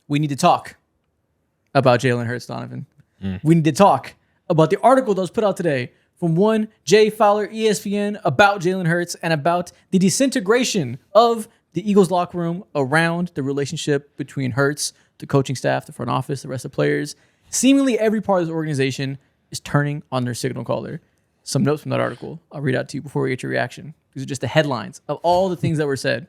we need to talk about Jalen Hurts, Donovan. We need to talk about the article that was put out today from one Jay Fowler, ESPN, about Jalen Hurts and about the disintegration of the Eagles locker room around the relationship between Hurts, the coaching staff, the front office, the rest of the players. Seemingly every part of this organization is turning on their signal caller. Some notes from that article I'll read out to you before we get your reaction. These are just the headlines of all the things that were said.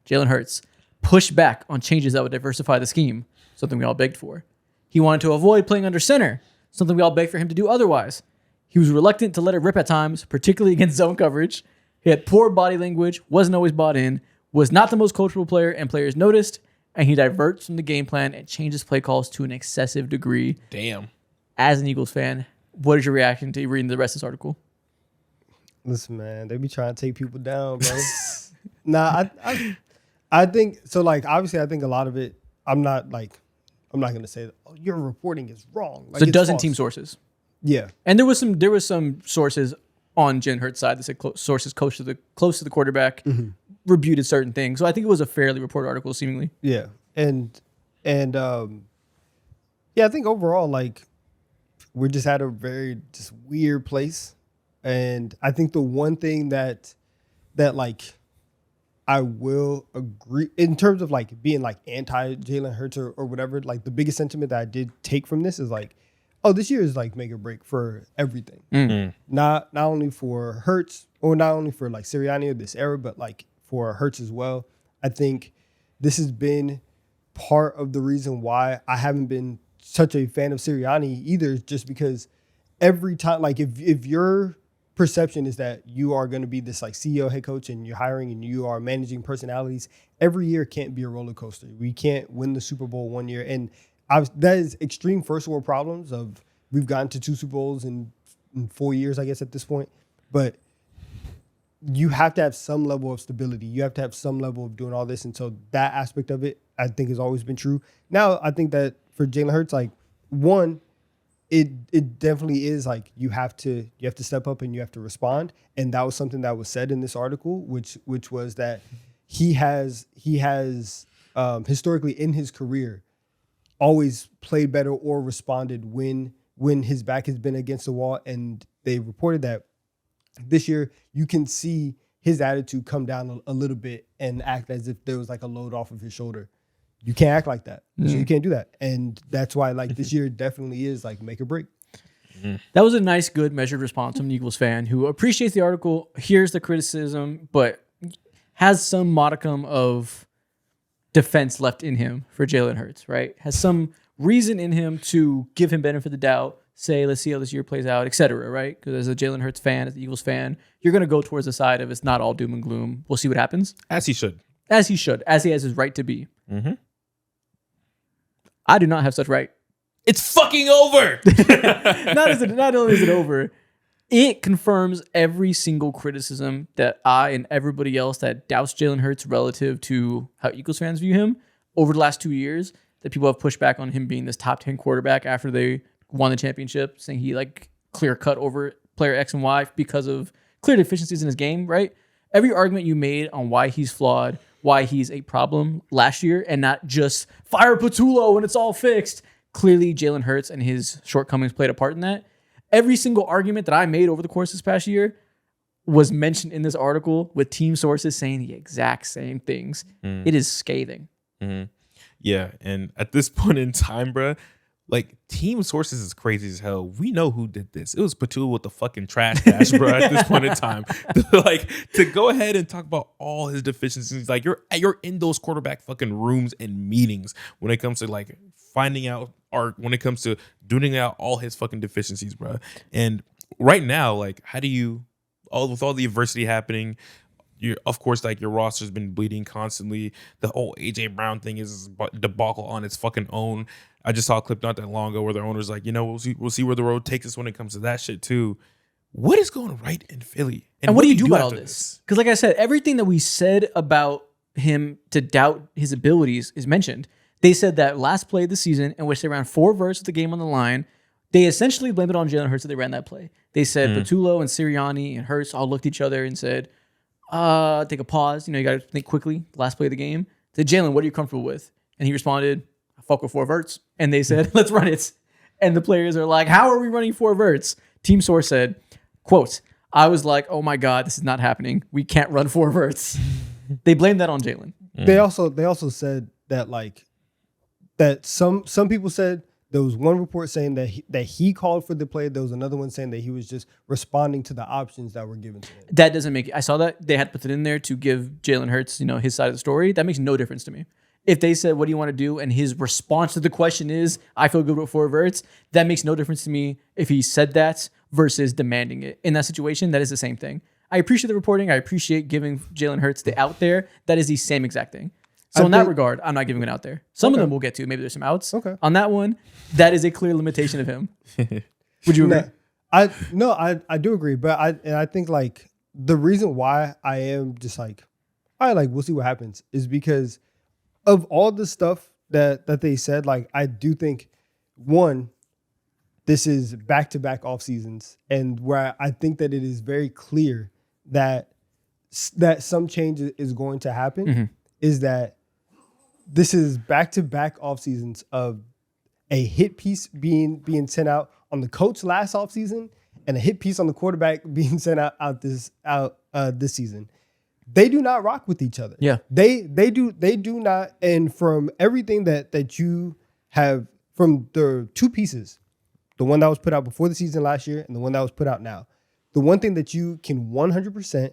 Jalen Hurts pushed back on changes that would diversify the scheme, something we all begged for. He wanted to avoid playing under center, something we all begged for him to do otherwise. He was reluctant to let it rip at times, particularly against zone coverage. He had poor body language, wasn't always bought in, was not the most coachable player, and players noticed, and he diverts from the game plan and changes play calls to an excessive degree. Damn. As an Eagles fan, what is your reaction to reading the rest of this article? Listen, man, they be trying to take people down, bro. I think so. Like, obviously, I think a lot of it. I'm not gonna say, "Oh, your reporting is wrong." Like, so it doesn't false. team sources. Yeah, and there was some sources on Jalen Hurts' side that said sources close to the quarterback rebuted certain things. So I think it was a fairly reported article, seemingly. Yeah, and I think overall, like, we're just at a very just weird place, and I think the one thing that like I will agree in terms of like being like anti Jalen Hurts or whatever, like the biggest sentiment that I did take from this is like, oh, this year is like make or break for everything. Mm-hmm. Not only for Hurts or not only for like Sirianni or this era, but like for Hurts as well. I think this has been part of the reason why I haven't been such a fan of Sirianni either, just because every time, like if your perception is that you are going to be this like CEO head coach and you're hiring and you are managing personalities, every year can't be a roller coaster. We can't win the Super Bowl one year. And that is extreme first world problems of we've gotten to 2 Super Bowls in 4 years, I guess, at this point. But you have to have some level of stability. You have to have some level of doing all this. And so that aspect of it, I think, has always been true. Now, I think that for Jalen Hurts, like, one, it definitely is like you have to step up and you have to respond. And that was something that was said in this article, which was that he has historically in his career always played better or responded when his back has been against the wall. And they reported that this year you can see his attitude come down a little bit and act as if there was like a load off of his shoulder. You can't act like that. So you can't do that. And that's why like this year definitely is like make or break. That was a nice, good, measured response from an Eagles fan who appreciates the article, hears the criticism, but has some modicum of defense left in him for Jalen Hurts, right? Has some reason in him to give him benefit of the doubt, say, let's see how this year plays out, et cetera, right? Because as a Jalen Hurts fan, as an Eagles fan, you're going to go towards the side of it's not all doom and gloom. We'll see what happens. As he should. As he should. As he has his right to be. Mm-hmm. I do not have such right. It's fucking over. Not only is it over, it confirms every single criticism that I and everybody else that doubts Jalen Hurts relative to how Eagles fans view him over the last 2 years, that people have pushed back on him being this top 10 quarterback after they won the championship, saying he like clear cut over player X and Y because of clear deficiencies in his game, right? Every argument you made on why he's flawed, why he's a problem last year, and not just fire Patullo and it's all fixed. Clearly, Jalen Hurts and his shortcomings played a part in that. Every single argument that I made over the course of this past year was mentioned in this article with team sources saying the exact same things. It is scathing. Mm-hmm. Yeah, and at this point in time, bro, like team sources is crazy as hell. We know who did this. It was Patul with the fucking trash dash, bro. At this point in time, like to go ahead and talk about all his deficiencies, like you're in those quarterback fucking rooms and meetings when it comes to like finding out or when it comes to doing out all his fucking deficiencies, bro. And right now, like, how do you with all the adversity happening? Of course, like your roster's been bleeding constantly. The whole AJ Brown thing is a debacle on its fucking own. I just saw a clip not that long ago where their owner's like, we'll see where the road takes us when it comes to that shit too. What is going right in Philly? And what do you do about all this? Because like I said, everything that we said about him to doubt his abilities is mentioned. They said that last play of the season in which they ran 4 verts with the game on the line, they essentially blamed it on Jalen Hurts that they ran that play. They said Patullo and Sirianni and Hurts all looked at each other and said, take a pause. You got to think quickly. Last play of the game. Said, Jalen, what are you comfortable with? And he responded, fuck with 4 verts. And they said, let's run it. And the players are like, how are we running 4 verts? Team source said, quote, I was like, oh my God, this is not happening. We can't run 4 verts. They blamed that on Jalen. They also said that that some people said there was one report saying that he called for the play. There was another one saying that he was just responding to the options that were given to him. That doesn't make it. I saw that they had to put it in there to give Jalen Hurts, his side of the story. That makes no difference to me. If they said, what do you want to do? And his response to the question is, I feel good with 4 verts. That makes no difference to me if he said that versus demanding it. In that situation, that is the same thing. I appreciate the reporting. I appreciate giving Jalen Hurts the out there. That is the same exact thing. So in that regard, I'm not giving it out there. Some of them we'll get to. Maybe there's some outs. Okay. On that one, that is a clear limitation of him. Would you agree? I do agree, but I think the reason why I am just we'll see what happens is because of all the stuff that they said. I do think one, this is back-to-back off seasons, and where I think that it is very clear that some change is going to happen is that this is back-to-back off seasons of a hit piece being sent out on the coach last off season and a hit piece on the quarterback being sent out this season. They do not rock with each other. Yeah. They do not. And from everything that you have, from the 2 pieces, the one that was put out before the season last year and the one that was put out now, the one thing that you can 100%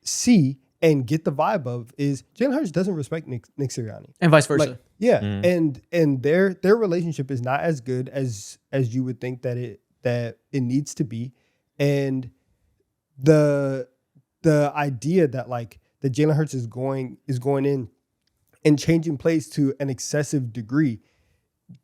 see and get the vibe of is Jalen Hurts doesn't respect Nick Sirianni. And vice versa. And their relationship is not as good as you would think that it needs to be. And the idea that that Jalen Hurts is going in and changing plays to an excessive degree,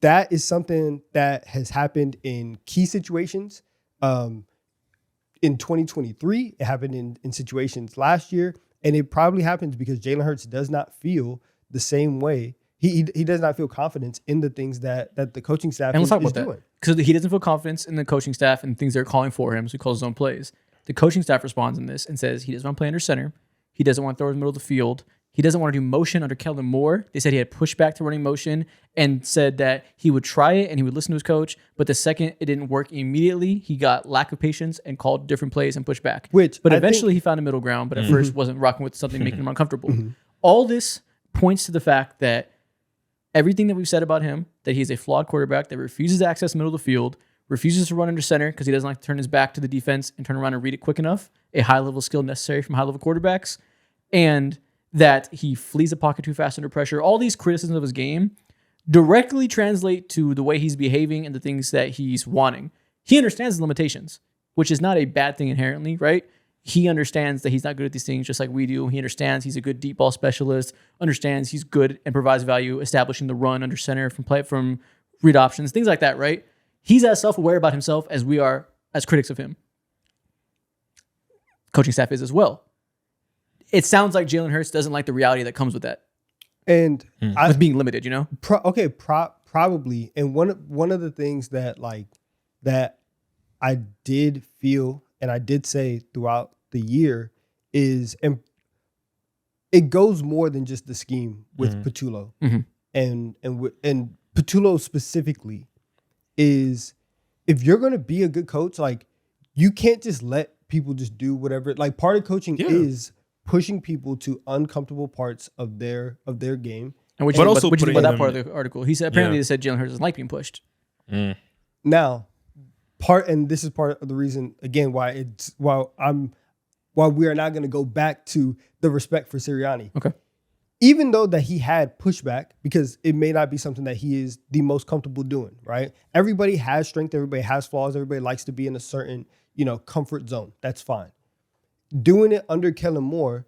that is something that has happened in key situations. In 2023, it happened in situations last year, and it probably happens because Jalen Hurts does not feel the same way. He does not feel confidence in the things that the coaching staff is doing. Because he doesn't feel confidence in the coaching staff and things they're calling for him, so he calls his own plays. The coaching staff responds in this and says he doesn't want to play under center. He doesn't want to throw in the middle of the field. He doesn't want to do motion under Kellen Moore. They said he had pushback to running motion and said that he would try it and he would listen to his coach. But the second it didn't work immediately, he got lack of patience and called different plays and pushed back. But eventually he found a middle ground, but at first wasn't rocking with something making him uncomfortable. All this points to the fact that everything that we've said about him, that he's a flawed quarterback that refuses to access the middle of the field, refuses to run under center because he doesn't like to turn his back to the defense and turn around and read it quick enough, a high-level skill necessary from high-level quarterbacks, and that he flees the pocket too fast under pressure. All these criticisms of his game directly translate to the way he's behaving and the things that he's wanting. He understands the limitations, which is not a bad thing inherently, right? He understands that he's not good at these things just like we do. He understands he's a good deep ball specialist, understands he's good and provides value establishing the run under center from read options, things like that, right? He's as self-aware about himself as we are as critics of him. Coaching staff is as well. It sounds like Jalen Hurts doesn't like the reality that comes with that. And with being limited, probably. And one of the things that that I did feel and I did say throughout the year is, and it goes more than just the scheme with Patullo, and Patullo specifically is, if you're going to be a good coach, you can't just let people just do whatever. Part of coaching is pushing people to uncomfortable parts of their game. And which is that part of the article. He said apparently they said Jalen Hurts doesn't like being pushed. Now, this is part of the reason again why we are not going to go back to the respect for Sirianni. Okay. Even though that he had pushback, because it may not be something that he is the most comfortable doing, right? Everybody has strength, everybody has flaws, everybody likes to be in a certain, comfort zone. That's fine. Doing it under Kellen Moore,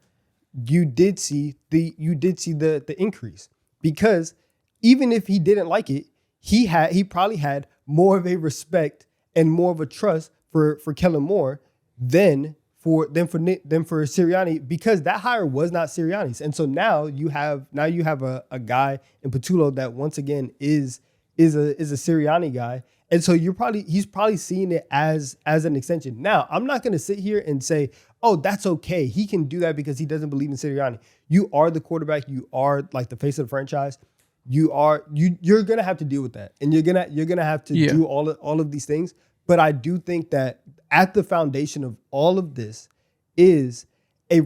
you did see the increase, because even if he didn't like it, he probably had more of a respect and more of a trust for Kellen Moore than for Sirianni, because that hire was not Sirianni's. And so now you have a guy in Patullo that once again is a Sirianni guy. And so he's probably seeing it as an extension. Now, I'm not going to sit here and say, oh, that's okay. He can do that because he doesn't believe in Sirianni. You are the quarterback. You are the face of the franchise. you're gonna have to deal with that, and you're gonna have to do all of these things. But I do think that at the foundation of all of this is a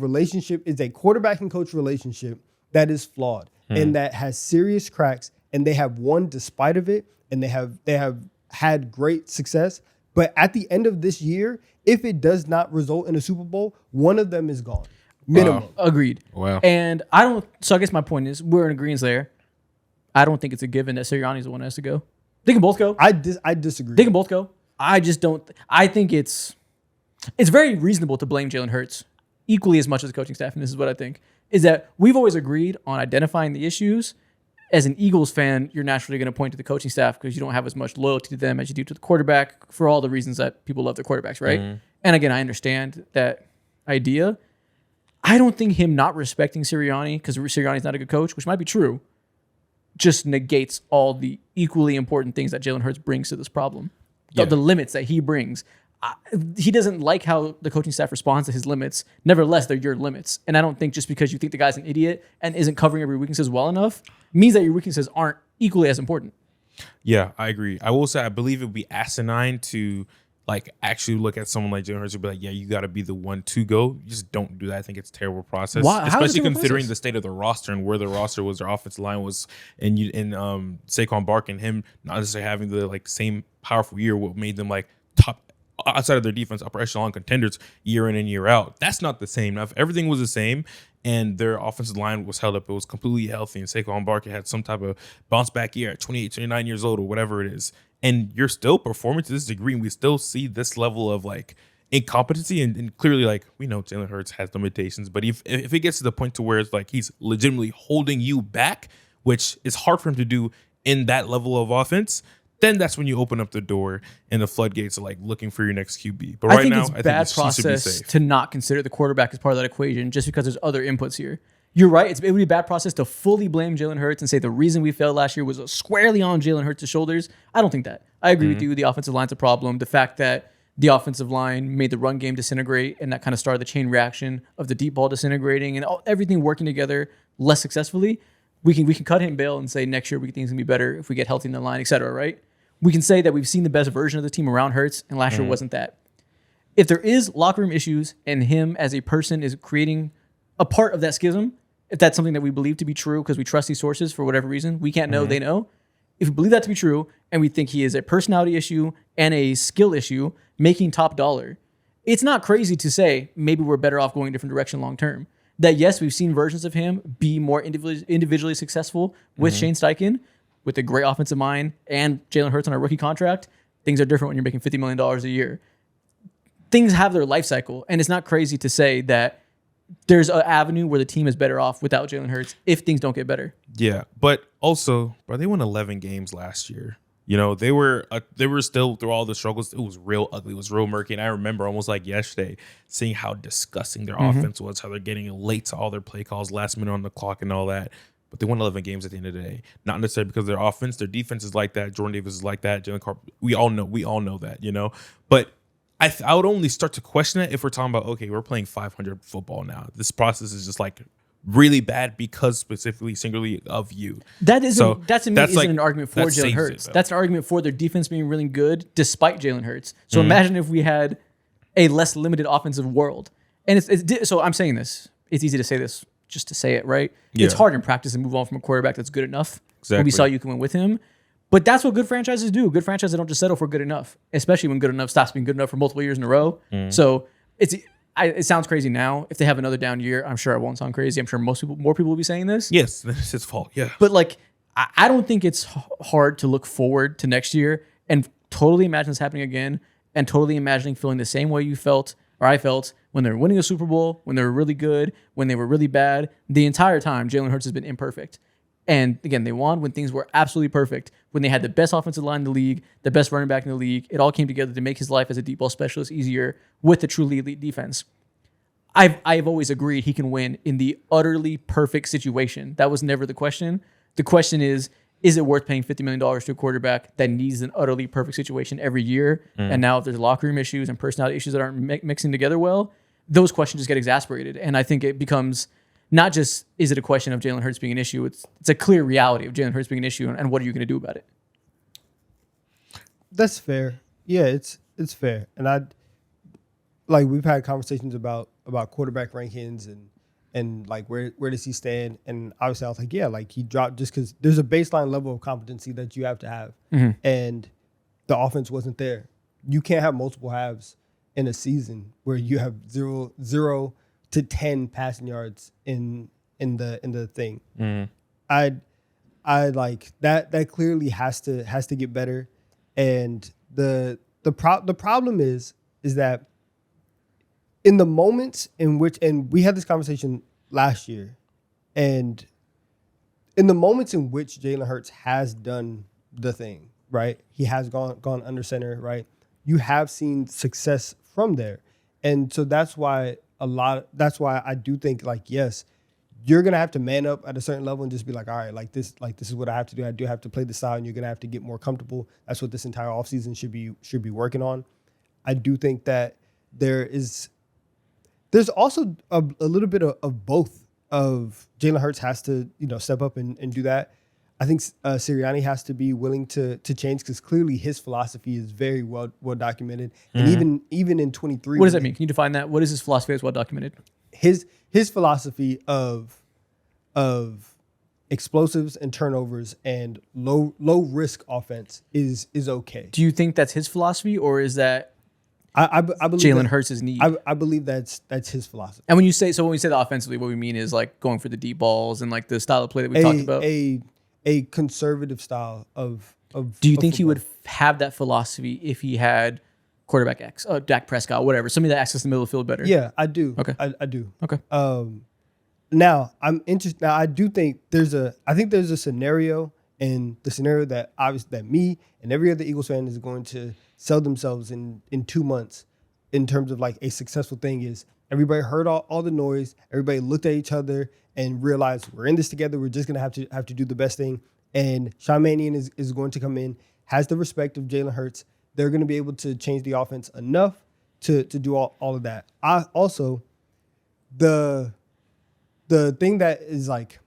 quarterback and coach relationship that is flawed and that has serious cracks, and they have won despite of it, and they have had great success. But at the end of this year, if it does not result in a Super Bowl, one of them is gone. Minimum. Wow. Agreed. Wow. And so I guess my point is we're in agreement there. I don't think it's a given that Sirianni's the one that has to go. They can both go. I disagree. They can both go. I just don't. I think it's very reasonable to blame Jalen Hurts equally as much as the coaching staff. And this is what I think, is that we've always agreed on identifying the issues. As an Eagles fan, you're naturally going to point to the coaching staff because you don't have as much loyalty to them as you do to the quarterback for all the reasons that people love their quarterbacks, right? Mm-hmm. And again, I understand that idea. I don't think him not respecting Sirianni because Sirianni's not a good coach, which might be true, just negates all the equally important things that Jalen Hurts brings to this problem. The limits that he brings. He doesn't like how the coaching staff responds to his limits. Nevertheless, they're your limits. And I don't think just because you think the guy's an idiot and isn't covering every weaknesses well enough means that your weaknesses aren't equally as important. Yeah, I agree. I will say I believe it would be asinine to like actually look at someone like Jalen Hurts and be like, yeah, you got to be the one to go. You just don't do that. I think it's a terrible process. Why? Especially considering the state of the roster and where the roster was, their offensive line was, and Saquon Barkley and him not necessarily having the like same powerful year, what made them like top outside of their defense, upper echelon contenders year in and year out. That's not the same. Now, if everything was the same and their offensive line was held up, it was completely healthy, and Saquon Barkley had some type of bounce back year at 28, 29 years old or whatever it is, and you're still performing to this degree, and we still see this level of like incompetency, and clearly like we know Jalen Hurts has limitations, but if it gets to the point to where it's like he's legitimately holding you back, which is hard for him to do in that level of offense, then that's when you open up the door and the floodgates of like looking for your next QB. But right now, I think bad process to not consider the quarterback as part of that equation just because there's other inputs here. You're right. It would be a bad process to fully blame Jalen Hurts and say the reason we failed last year was squarely on Jalen Hurts' shoulders. I don't think that. I agree with you. The offensive line's a problem. The fact that the offensive line made the run game disintegrate, and that kind of started the chain reaction of the deep ball disintegrating and everything working together less successfully. We can cut him bail and say next year things can be better if we get healthy in the line, et cetera, right? We can say that we've seen the best version of the team around Hurts, and last year wasn't that. If there is locker room issues and him as a person is creating a part of that schism, if that's something that we believe to be true because we trust these sources for whatever reason, we can't know, they know. If we believe that to be true and we think he is a personality issue and a skill issue making top dollar, it's not crazy to say maybe we're better off going a different direction long term. That yes, we've seen versions of him be more individually successful with Shane Steichen, with a great offensive mind, and Jalen Hurts on a rookie contract. Things are different when you're making $50 million a year. Things have their life cycle, and it's not crazy to say that there's an avenue where the team is better off without Jalen Hurts if things don't get better. Yeah, but also, bro, they won 11 games last year. You know, they were still through all the struggles. It was real ugly. It was real murky. And I remember almost like yesterday seeing how disgusting their offense was, how they're getting late to all their play calls, last minute on the clock and all that. But they won 11 games at the end of the day. Not necessarily because of their offense. Their defense is like that. Jordan Davis is like that. Jalen Carter. We all know that, you know. But I would only start to question it if we're talking about, okay, we're playing 500 football now. This process is just like really bad because specifically, singularly of you. That isn't an argument for Jalen Hurts. That's an argument for their defense being really good despite Jalen Hurts. So imagine if we had a less limited offensive world. And so I'm saying this. It's easy to say this just to say it, right? Yeah. It's hard in practice to move on from a quarterback that's good enough. Exactly. We saw you can win with him. But that's what good franchises do. Good franchises don't just settle for good enough, especially when good enough stops being good enough for multiple years in a row. So it sounds crazy now. If they have another down year, I'm sure it won't sound crazy. I'm sure more people will be saying this. Yes, it's his fault. Yeah. But like, I don't think it's hard to look forward to next year and totally imagine this happening again, and totally imagining feeling the same way you felt or I felt when they were winning a Super Bowl, when they were really good, when they were really bad. The entire time, Jalen Hurts has been imperfect. And again, they won when things were absolutely perfect, when they had the best offensive line in the league, the best running back in the league. It all came together to make his life as a deep ball specialist easier with a truly elite defense. I've always agreed he can win in the utterly perfect situation. That was never the question. The question is it worth paying $50 million to a quarterback that needs an utterly perfect situation every year? And now if there's locker room issues and personality issues that aren't mixing together well, those questions just get exasperated. And I think it becomes not just is it a question of Jalen Hurts being an issue, it's a clear reality of Jalen Hurts being an issue, and what are you going to do about it? That's fair. Yeah, it's fair. And we've had conversations about quarterback rankings and like where does he stand? And obviously I was like, yeah, like he dropped just because there's a baseline level of competency that you have to have. And the offense wasn't there. You can't have multiple halves in a season where you have 0 to 10 passing yards in the thing. I like that clearly has to get better. And the problem is that in the moments in which, and we had this conversation last year, and in the moments in which Jalen Hurts has done the thing, right? He has gone under center, right? You have seen success from there. And so that's why I do think, like, yes, you're gonna have to man up at a certain level and just be like, all right, this is what I have to do. I do have to play the style, and you're gonna have to get more comfortable. That's what this entire offseason should be working on. I do think that there's also a little bit of both. Of Jalen Hurts has to step up and do that. I think Sirianni has to be willing to change, because clearly his philosophy is very well documented. And even in 23, what does that mean? Can you define that? What is his philosophy as well documented? His philosophy of explosives and turnovers and low risk offense is okay. Do you think that's his philosophy, or is that I believe Jalen Hurts' need? I believe that's his philosophy. And when we say the offensively, what we mean is like going for the deep balls and like the style of play that we talked about. A conservative style of. Do you think he would have that philosophy if he had quarterback X, Dak Prescott, whatever, somebody that accesses the middle of the field better? Yeah, I do. Okay, I do. Okay. Now I'm interested. Now I do think there's a scenario, and the scenario that obviously that me and every other Eagles fan is going to sell themselves in 2 months in terms of like a successful thing is everybody heard all the noise, everybody looked at each other and realized we're in this together. We're just gonna have to do the best thing. And Sean Mannion is going to come in, has the respect of Jalen Hurts. They're going to be able to change the offense enough to do all of that. I also the thing that is like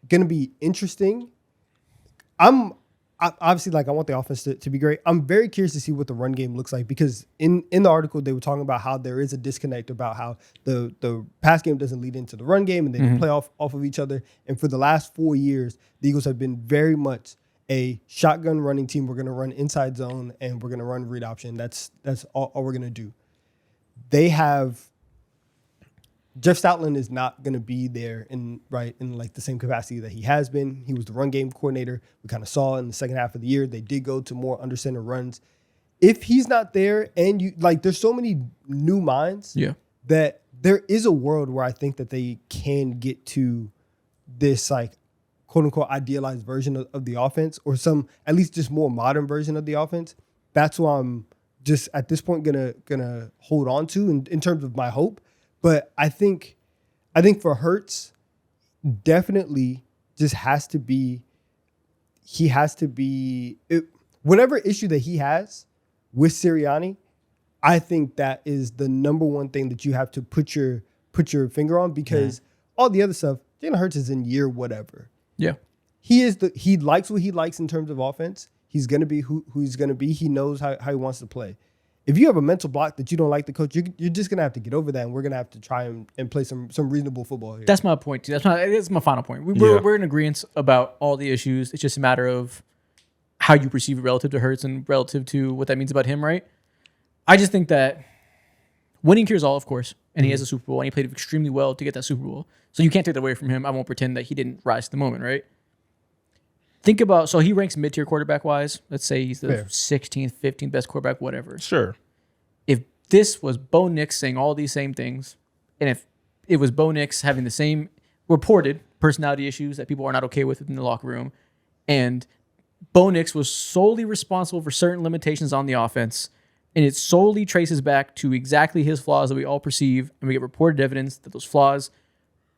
going to be interesting. I obviously, like, I want the offense to be great. I'm very curious to see what the run game looks like, because in the article they were talking about how there is a disconnect about how the pass game doesn't lead into the run game, and they don't play off of each other. And for the last 4 years, the Eagles have been very much a shotgun running team. We're going to run inside zone and we're going to run read option. That's all we're going to do. They have Jeff Stoutland is not going to be there in like the same capacity that he has been. He was the run game coordinator. We kind of saw in the second half of the year, they did go to more under center runs. If he's not there, and you like, there's so many new minds that there is a world where I think that they can get to this like quote unquote idealized version of the offense, or some at least just more modern version of the offense. That's what I'm just at this point gonna hold on to in terms of my hope. But I think for Hurts, definitely just whatever issue that he has with Sirianni, I think that is the number one thing that you have to put your finger on, because all the other stuff, Jalen Hurts is in year whatever. Yeah. He likes what he likes in terms of offense. He's going to be who he's going to be. He knows how he wants to play. If you have a mental block that you don't like the coach, you're just going to have to get over that, and we're going to have to try and play some reasonable football here. That's my point, too. That's my final point. We're in agreement about all the issues. It's just a matter of how you perceive it relative to Hurts and relative to what that means about him, right? I just think that winning cures all, of course, and he has a Super Bowl, and he played extremely well to get that Super Bowl. So you can't take that away from him. I won't pretend that he didn't rise to the moment, right? Think about, so he ranks mid-tier quarterback-wise. Let's say he's the 16th, 15th best quarterback, whatever. Sure. If this was Bo Nix saying all these same things, and if it was Bo Nix having the same reported personality issues that people are not okay with in the locker room, and Bo Nix was solely responsible for certain limitations on the offense, and it solely traces back to exactly his flaws that we all perceive, and we get reported evidence that those flaws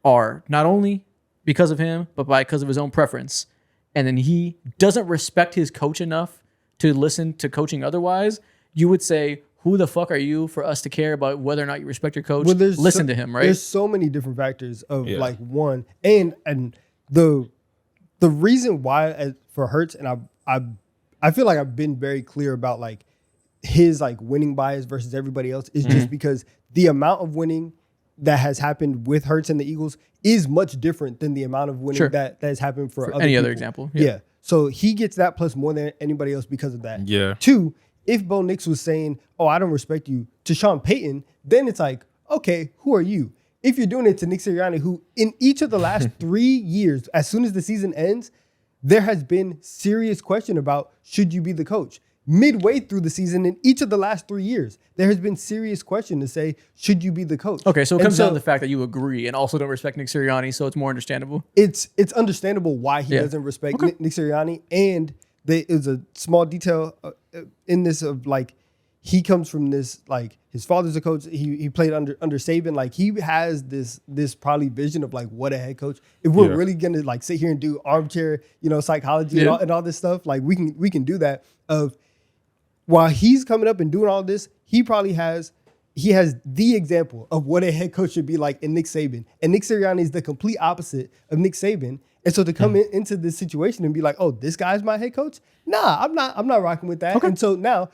are not only because of him, but because of his own preference, and then he doesn't respect his coach enough to listen to coaching otherwise, you would say, who the fuck are you for us to care about whether or not you respect your coach? Well, Listen to him, right? There's so many different factors of like one and the reason why for Hurts, and I feel like I've been very clear about like his like winning bias versus everybody else is just because the amount of winning that has happened with Hurts and the Eagles is much different than the amount of winning that has happened for other any people. other example. Yeah. So he gets that plus more than anybody else because of that. Yeah. 2, if Bo Nix was saying, "Oh, I don't respect you," to Sean Payton, then it's like, okay, who are you? If you're doing it to Nick Sirianni, who in each of the last 3 years, as soon as the season ends, there has been serious question about should you be the coach. Midway through the season, in each of the last 3 years, there has been serious question to say, should you be the coach? Okay, so it comes down to the fact that you agree and also don't respect Nick Sirianni, so it's more understandable. It's understandable why he doesn't respect Nick Sirianni, and there is a small detail in this of like he comes from this like his father's a coach. He played under Saban. Like he has this probably vision of like what a head coach. If we're really gonna like sit here and do armchair psychology and all this stuff, like we can do that. Of while he's coming up and doing all this, he has the example of what a head coach should be like in Nick Saban. And Nick Sirianni is the complete opposite of Nick Saban. And so to come into this situation and be like, oh, this guy's my head coach? Nah, I'm not rocking with that. Okay. And so now,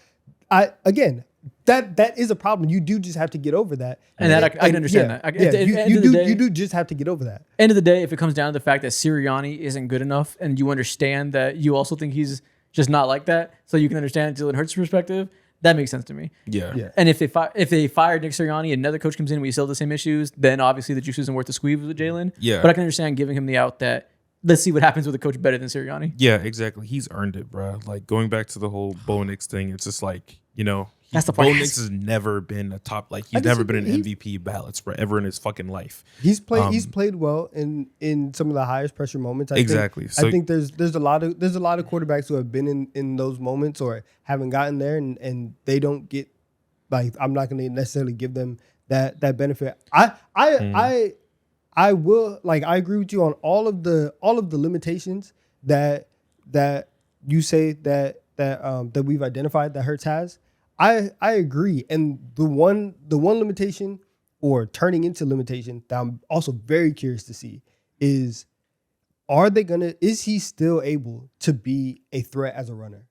that is a problem. You do just have to get over that. And I can understand that. You do just have to get over that. End of the day, if it comes down to the fact that Sirianni isn't good enough and you understand that you also think he's just not like that, so you can understand Jalen Hurts' perspective, that makes sense to me. Yeah. And if they fired Nick Sirianni, another coach comes in and we still have the same issues, then obviously the juice isn't worth the squeeze with Jalen. Yeah. But I can understand giving him the out that let's see what happens with a coach better than Sirianni. Yeah, exactly. He's earned it, bro. Like going back to the whole Bo Nix thing, it's just like, that's the Bo point. Nix has never been a top, like he's never been an MVP ballots ever in his fucking life. He's played well in some of the highest pressure moments. I think there's a lot of quarterbacks who have been in those moments or haven't gotten there and they don't get, like, I'm not going to necessarily give them that benefit. I will, like, I agree with you on all of the limitations that you say that we've identified that Hurts has. I agree. And the one limitation or turning into limitation that I'm also very curious to see is is he still able to be a threat as a runner?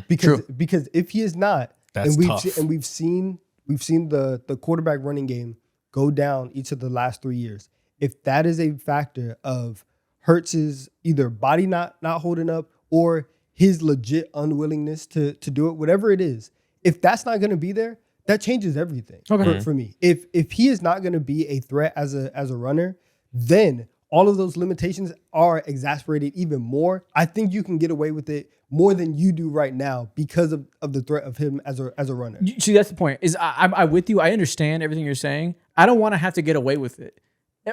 Because if he is not, that's tough. We've seen the quarterback running game go down each of the last 3 years. If that is a factor of Hurts's either body not holding up or his legit unwillingness to do it, whatever it is, if that's not going to be there, that changes everything for me. If he is not going to be a threat as a runner, then all of those limitations are exasperated even more. I think you can get away with it more than you do right now because of the threat of him as a runner. See, that's the point. Is I'm with you. I understand everything you're saying. I don't want to have to get away with it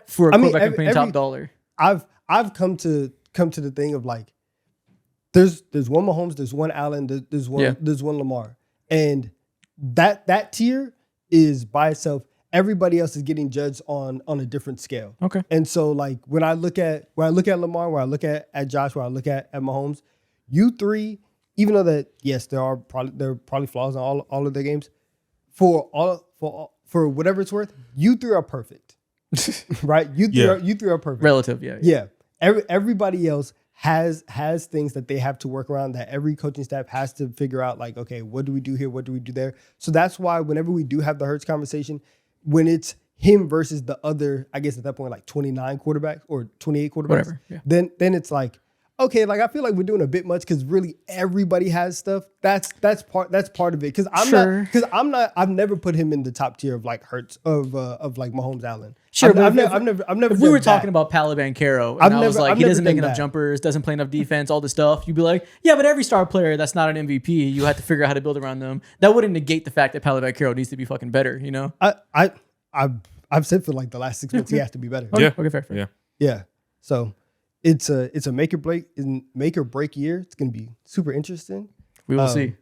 for a quarterback and paying top dollar. I've come to the thing of like, there's one Mahomes, there's one Allen, there's one Lamar. And that tier is by itself. Everybody else is getting judged on a different scale. Okay. And so like when I look at Lamar, when I look at Josh, when I look at Mahomes, you three, even though that yes, there are probably flaws in all of their games, for whatever it's worth, you three are perfect. Right? You three are perfect. Relative, yeah. Everybody else has things that they have to work around, that every coaching staff has to figure out, like, okay, what do we do here? What do we do there? So that's why whenever we do have the Hurts conversation, when it's him versus the other, I guess at that point, like 29 quarterbacks or 28 quarterbacks, whatever, then it's like, okay, like I feel like we're doing a bit much because really everybody has stuff. That's part of it. Because I've never put him in the top tier of like Hurts of like Mahomes, Allen. Sure, I've never. If we were talking about Palabancaro, and I was like, he doesn't make enough jumpers, doesn't play enough defense, all this stuff, you'd be like, yeah, but every star player that's not an MVP, you have to figure out how to build around them. That wouldn't negate the fact that Palabancaro needs to be fucking better, you know? I've said for like the last 6 months he has to be better. Okay, fair. Yeah. So it's a make or break year. It's gonna be super interesting. We will see.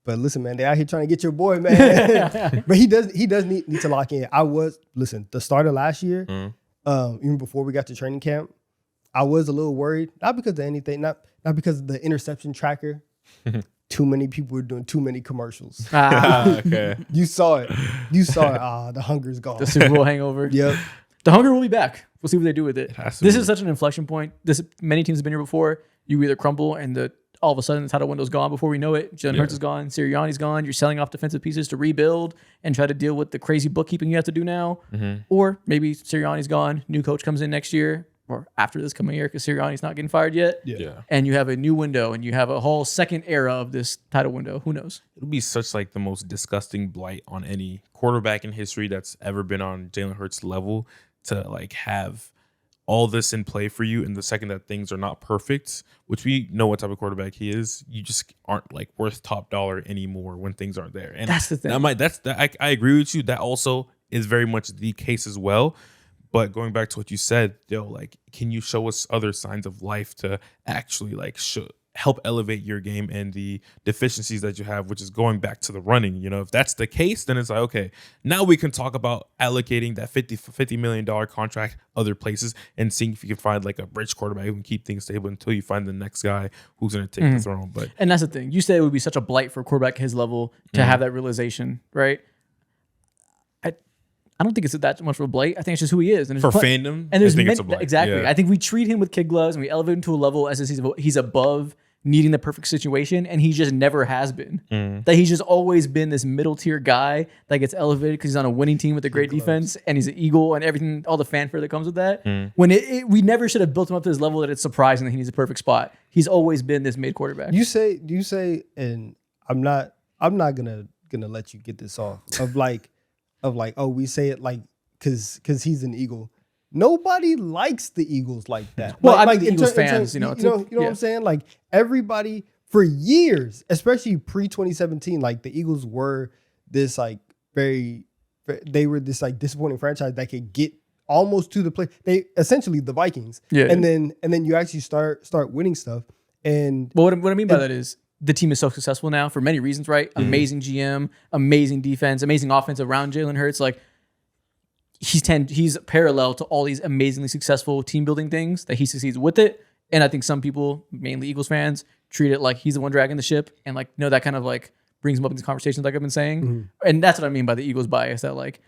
But listen, man, they out here trying to get your boy, man. But he does need to lock in. The start of last year, even before we got to training camp, I was a little worried, not because of anything, not because of the interception tracker. too many people were doing too many commercials. Okay. You saw it. The hunger's gone. The Super Bowl hangover. Yep. The hunger will be back. We'll see what they do with it. has to This be. is such an inflection point. Many teams have been here before. You either crumble and all of a sudden the title window's gone before we know it. Jalen Hurts is gone. Sirianni's gone. You're selling off defensive pieces to rebuild and try to deal with the crazy bookkeeping you have to do now. Or maybe Sirianni's gone. New coach comes in next year or after this coming year because Sirianni's not getting fired yet. Yeah. And you have a new window and you have a whole second era of this title window. Who knows? It'll be such like the most disgusting blight on any quarterback in history that's ever been on Jalen Hurts' level to like have all this in play for you. And the second that things are not perfect, which we know what type of quarterback he is, you just aren't like worth top dollar anymore when things aren't there. And That's the thing. I agree with you. That also is very much the case as well. But going back to what you said, like, can you show us other signs of life to actually like help elevate your game and the deficiencies that you have, which is going back to the running? If that's the case, then it's like, okay, now we can talk about allocating that $50 million contract other places and seeing if you can find like a bridge quarterback who can keep things stable until you find the next guy who's going to take the throne. And that's the thing. You said it would be such a blight for a quarterback at his level to have that realization, right? I don't think it's that much of a blight. I think it's just who he is. And For fandom, and there's I think it's a blight. Exactly. Yeah. I think we treat him with kid gloves and we elevate him to a level as if he's above needing the perfect situation, and he just never has been. That he's just always been this middle tier guy that gets elevated because he's on a winning team with a great defense and he's an Eagle and everything, all the fanfare that comes with that. When we never should have built him up to this level that it's surprising that he needs a perfect spot. He's always been this mid quarterback. You say, and I'm not gonna let you get this off of like, oh, we say it like because he's an Eagle. Nobody likes the Eagles like that. Well, like the Eagles fans, you know what I'm saying? Like everybody for years, especially pre-2017, like the Eagles were this like they were this like disappointing franchise that could get almost to the play. They essentially the Vikings. Yeah. And then you actually start winning stuff. And well, what I mean by that is the team is so successful now for many reasons, right? Amazing GM, amazing defense, amazing offense around Jalen Hurts. Like he's parallel to all these amazingly successful team building things that he succeeds with it. And I think some people, mainly Eagles fans, treat it like he's the one dragging the ship, and like that kind of like brings him up in these conversations, like I've been saying. And that's what I mean by the Eagles bias. That like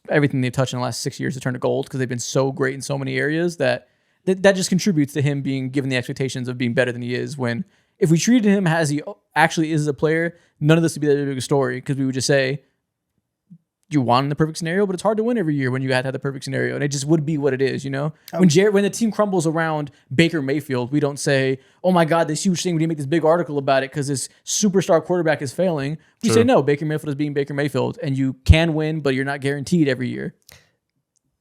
everything they've touched in the last 6 years has turned to gold because they've been so great in so many areas that just contributes to him being given the expectations of being better than he is. When if we treated him as he actually is as a player, none of this would be that big a story because we would just say, you won the perfect scenario, but it's hard to win every year when you had to have the perfect scenario. And it just would be what it is, When the team crumbles around Baker Mayfield, we don't say, oh my God, this huge thing, we need to make this big article about it because this superstar quarterback is failing. We say, no, Baker Mayfield is being Baker Mayfield. And you can win, but you're not guaranteed every year.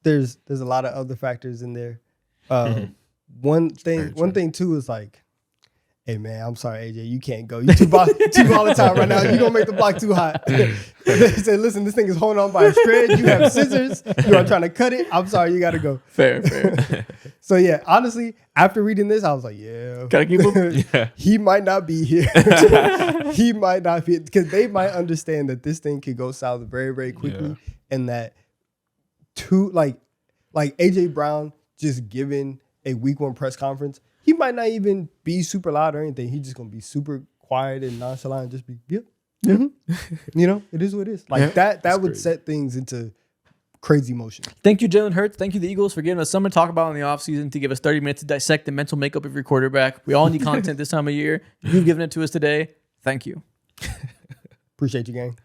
There's a lot of other factors in there. One thing too is like, hey man, I'm sorry, AJ, you can't go. You too volatile right now. You're gonna make the block too hot. They said, listen, this thing is holding on by a thread. You have scissors. You are trying to cut it. I'm sorry, you gotta go. Fair. So yeah, honestly, after reading this, I was like, yeah, Gotta keep him. Yeah. he might not be here. He might not be, because they might understand that this thing could go south very, very quickly, and that like AJ Brown just giving a week 1 press conference. He might not even be super loud or anything. He's just gonna be super quiet and nonchalant and just be, yep. It is what it is. Like that would crazy. set things into crazy motion. Thank you, Jalen Hurts. Thank you, the Eagles, for giving us something to talk about in the offseason, to give us 30 minutes to dissect the mental makeup of your quarterback. We all need content this time of year. You've given it to us today. Thank you. Appreciate you, gang.